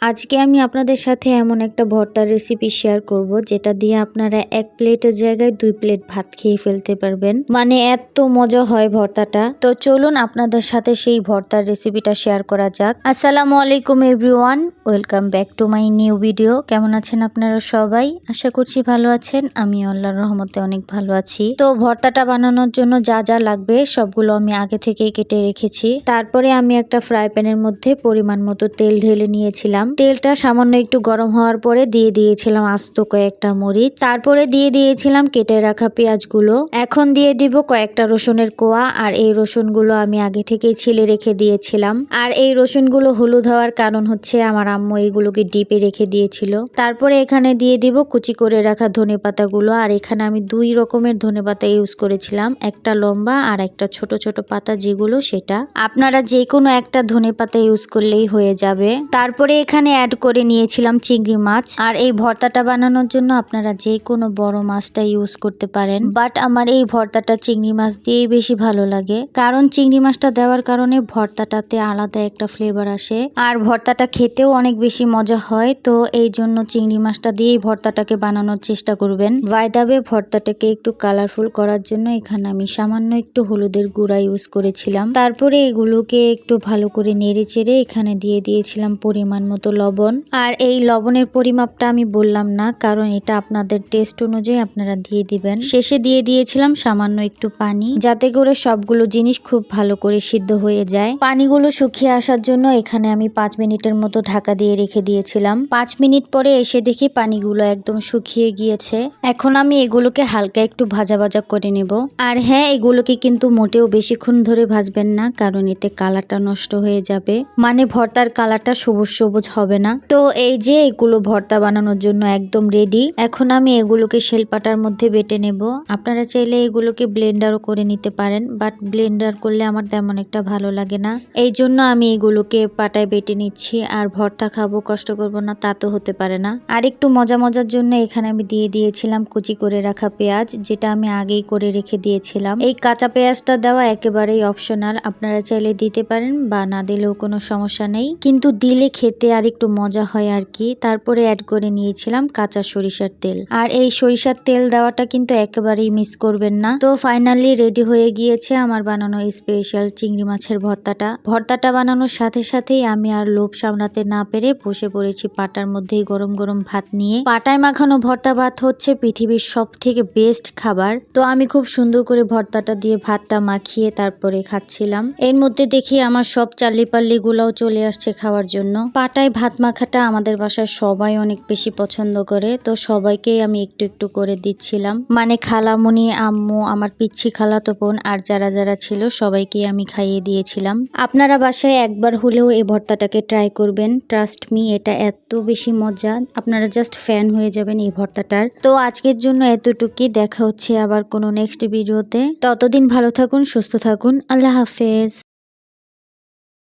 আজকে আমি আপনাদের সাথে এমন একটা ভর্তার রেসিপি শেয়ার করব যেটা দিয়ে আপনারা এক প্লেটের জায়গায় 2 প্লেট ভাত খেয়ে ফেলতে পারবেন। মানে এত মজা হয় ভর্তাটা। তো চলুন আপনাদের সাথে সেই ভর্তার রেসিপিটা শেয়ার করা যাক। আসসালামু আলাইকুম everyone, welcome back to my new video. কেমন আছেন আপনারা সবাই? আশা করছি ভালো আছেন। আমি আল্লাহর রহমতে অনেক ভালো আছি। তো ভর্তাটা বানানোর জন্য যা যা লাগবে সবগুলো আমি আগে থেকেই কেটে রেখেছি। তারপরে আমি একটা ফ্রাই প্যানের মধ্যে পরিমাণ মতো তেল ঢেলে নিয়েছিলাম। তেলটা সামান্য একটু গরম হওয়ার পরে দিয়ে দিয়েছিলাম আস্ত কয়েকটা মরিচ, তারপরে দিয়ে দিয়েছিলাম কেটে রাখা পেঁয়াজগুলো। এখন দিয়ে দিব কয়েকটা রসুনের কোয়া, আর এই রসুনগুলো আমি আগে থেকেই ছিলে রেখে দিয়েছিলাম। আর এই রসুনগুলো হলুদ হওয়ার কারণ হচ্ছে আমার আম্মু এইগুলোকে ডিপে রেখে দিয়েছিল। তারপরে এখানে দিয়ে দিব কুচি করে রাখা ধনেপাতাগুলো, আর এখানে আমি 2 রকমের ধনেপাতা ইউজ করেছিলাম, একটা লম্বা আর একটা ছোট ছোট পাতা যেগুলো, সেটা আপনারা যে কোনো একটা ধনেপাতা ইউজ করলেই হয়ে যাবে। তারপরে এখানে অ্যাড করে নিয়েছিলাম চিংড়ি মাছ। আর এই ভর্তাটা বানানোর জন্য আপনারা যে কোনো বড় মাছটা ইউজ করতে পারেন, বাট আমার এই ভর্তাটা চিংড়ি মাছ দিয়েই বেশি ভালো লাগে, কারণ চিংড়ি মাছটা দেওয়ার কারণে ভর্তাটাতে আলাদা একটা ফ্লেভার আসে আর ভর্তাটা খেতেও অনেক বেশি মজা হয়। তো এই জন্য চিংড়ি মাছটা দিয়েই ভর্তাটাকে বানানোর চেষ্টা করবেন। বাই দ্য ওয়ে, ভর্তাটাকে একটু কালারফুল করার জন্য এখানে আমি সামান্য একটু হলুদের গুঁড়া ইউজ করেছিলাম। তারপরে এগুলোকে একটু ভালো করে নেড়ে চেড়ে এখানে দিয়ে দিয়েছিলাম পরিমাণ মতো লবণ। আর এই লবণের পরিমাপটা আমি বললাম না, কারণ এটা আপনাদের টেস্ট অনুযায়ী আপনারা দিয়ে দিবেন। শেষে দিয়ে দিয়েছিলাম সামান্য একটু পানি, যাতে করে সবগুলো জিনিস খুব ভালো করে সিদ্ধ হয়ে যায়। পানিগুলো শুকিয়ে আসার জন্য এখানে আমি 5 মিনিটের মতো ঢাকা দিয়ে রেখে দিয়েছিলাম। 5 মিনিট পরে এসে দেখি পানিগুলো একদম শুকিয়ে গিয়েছে। এখন আমি এগুলোকে হালকা একটু ভাজা ভাজা করে নেব। আর হ্যাঁ, এগুলোকে কিন্তু মোটেও বেশিক্ষণ ধরে ভাজবেন না, কারণ এতে কালারটা নষ্ট হয়ে যাবে, মানে ভর্তার কালারটা সবুজ সবুজ হবে না। তো এই যে এগুলো ভর্তা বানানোর জন্য একদম রেডি। এখন আমি এগুলোকে শিলপাটার মধ্যে বেটে নেব। আপনারা চাইলে এগুলোকে ব্লেন্ডারও করে নিতে পারেন, বাট ব্লেন্ডার করলে আমার তেমন একটা ভালো লাগে না, এই জন্য আমি এগুলোকে পাটায় বেটে নিচ্ছি। আর ভর্তা খাবো, কষ্ট করব না তা তো হতে পারে না। আর একটু মজার জন্য এখানে আমি দিয়ে দিয়েছিলাম কুচি করে রাখা পেঁয়াজ, যেটা আমি আগেই করে রেখে দিয়েছিলাম। এই কাঁচা পেঁয়াজটা দেওয়া একেবারেই অপশনাল, আপনারা চাইলে দিতে পারেন বা না দিলেও কোনো সমস্যা নেই, কিন্তু দিলে খেতে আর একটু মজা হয় আর কি। তারপরে অ্যাড করে নিয়েছিলাম কাঁচা সরিষার তেল, আর এই সরিষার তেল দেওয়াটা কিন্তু একেবারেই মিস করবেন না। তো ফাইনালি রেডি হয়ে গিয়েছে আমার বানানো স্পেশাল চিংড়ি মাছের ভর্তাটা। ভর্তাটা বানানোর সাথে সাথেই আমি আর লোভ সামলাতে না পেরে বসে পড়েছি পাটার মধ্যেই গরম গরম ভাত নিয়ে। পাটায় মাখানো ভর্তা ভাত হচ্ছে পৃথিবীর সব থেকে বেস্ট খাবার। তো আমি খুব সুন্দর করে ভর্তাটা দিয়ে ভাতটা মাখিয়ে তারপরে খাচ্ছিলাম। এর মধ্যে দেখি আমার সব চাল্লিপাল্লি গুলাও চলে আসছে খাওয়ার জন্য। পাটায় ভাত মাখাটা আমাদের বাসায় সবাই অনেক বেশি পছন্দ করে, তো সবাইকেই আমি একটু একটু করে দিচ্ছিলাম, মানে খালামুনি, আম্মু, আমার পিচ্ছি খালাতো বোন আর যারা যারা ছিল সবাইকেই আমি খাইয়ে দিয়েছিলাম। আপনারা বাসায় একবার হলেও এই ভর্তাটাকে ট্রাই করবেন। ট্রাস্ট মি, এটা এত বেশি মজা, আপনারা জাস্ট ফ্যান হয়ে যাবেন এই ভর্তাটার। তো আজকের জন্য এতটুকুই। দেখা হচ্ছে আবার কোনো নেক্সট ভিডিওতে। ততদিন ভালো থাকুন, সুস্থ থাকুন। আল্লাহ হাফেজ।